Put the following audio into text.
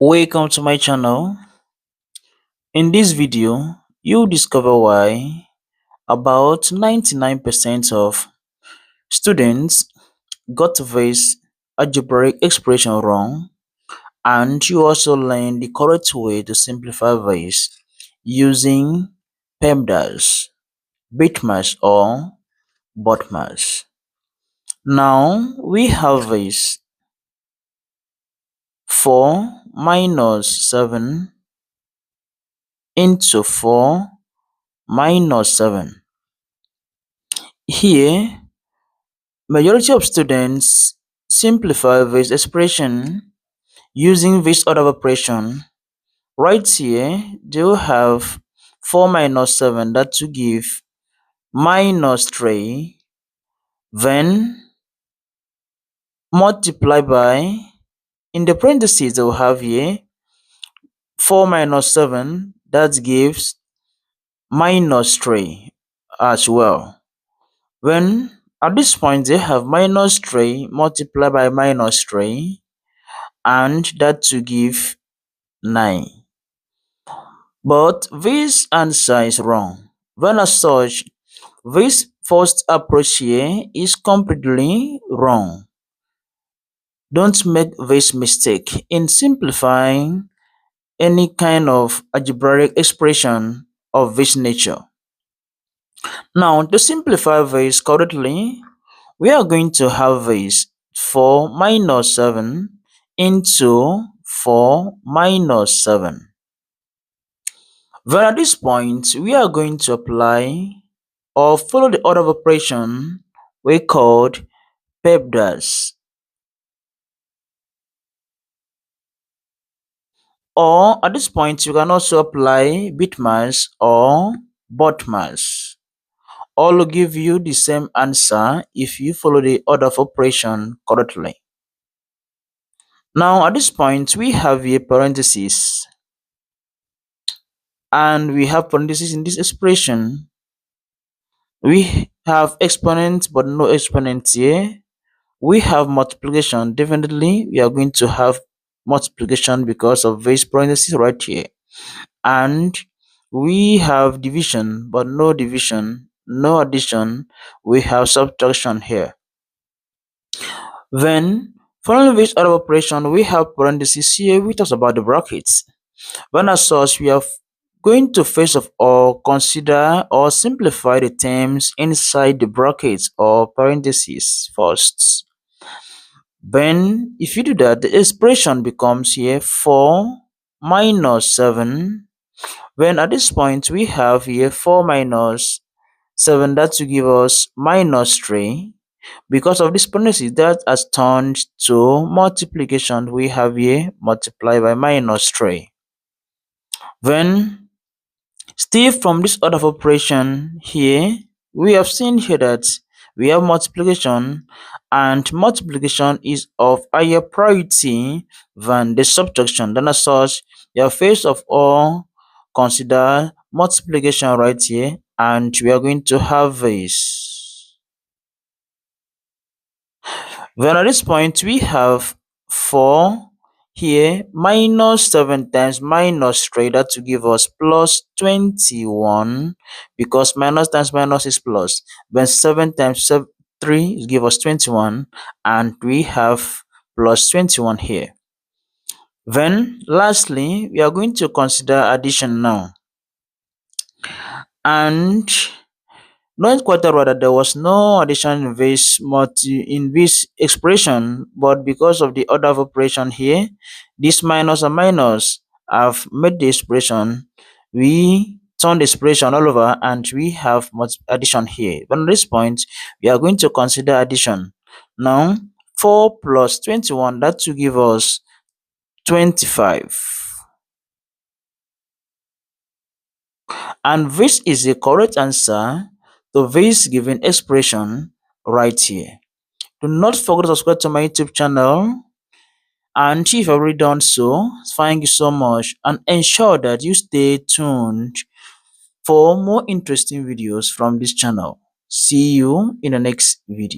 Welcome to my channel. In this video, you'll discover why about 99% of students got this algebraic expression wrong, and you also learn the correct way to simplify this using PEMDAS, BIDMAS or BODMAS. Now we have this 4 minus 7 into 4 minus 7. Here, majority of students simplify this expression using this order of operation. Right here, they will have 4 minus 7, that to give minus 3, then multiply by, in the parentheses they will have here 4 minus 7, that gives minus 3 as well. When at this point they have minus 3 multiplied by minus 3, and that to give 9. But this answer is wrong. When as such, this first approach here is completely wrong. Don't make this mistake in simplifying any kind of algebraic expression of this nature. Now, to simplify this correctly, we are going to have this 4 minus 7 into 4 minus 7. Then at this point, we are going to apply or follow the order of operation we called PEMDAS. Or at this point, you can also apply BIDMAS or BODMAS. All will give you the same answer if you follow the order of operation correctly. Now at this point, we have a parenthesis, and we have parenthesis in this expression. We have exponents but no exponents here. We have multiplication. Definitely we are going to have multiplication because of this parenthesis right here. And we have division but no division, no addition. We have subtraction here. Then following this order of operation, we have parenthesis here. We talk about the brackets. When as such, we are going to first of all consider or simplify the terms inside the brackets or parentheses first. Then if you do that, the expression becomes here 4 minus 7. When at this point we have here 4 minus 7, that to give us minus 3. Because of this parenthesis, that has turned to multiplication. We have here multiply by minus 3. Then still from this order of operation here, we have seen here that we have multiplication, and multiplication is of higher priority than the subtraction. Then as such, you have first of all consider multiplication right here, and we are going to have this. Then at this point, we have 4 here minus 7 times minus 3, that to give us plus 21, because minus times minus is plus. Then 7 times 3 give us 21, and we have plus 21 here. Then lastly, we are going to consider addition now. And not quite rather, there was no addition in this expression, but because of the order of operation here, this minus and minus have made the expression. We turn the expression all over, and we have addition here. But at this point, we are going to consider addition. Now 4 plus 21, that will give us 25. And this is the correct answer to this given expression right here. Do not forget to subscribe to my YouTube channel, and if you've already done so, thank you so much, and ensure that you stay tuned for more interesting videos from this channel. See you in the next video.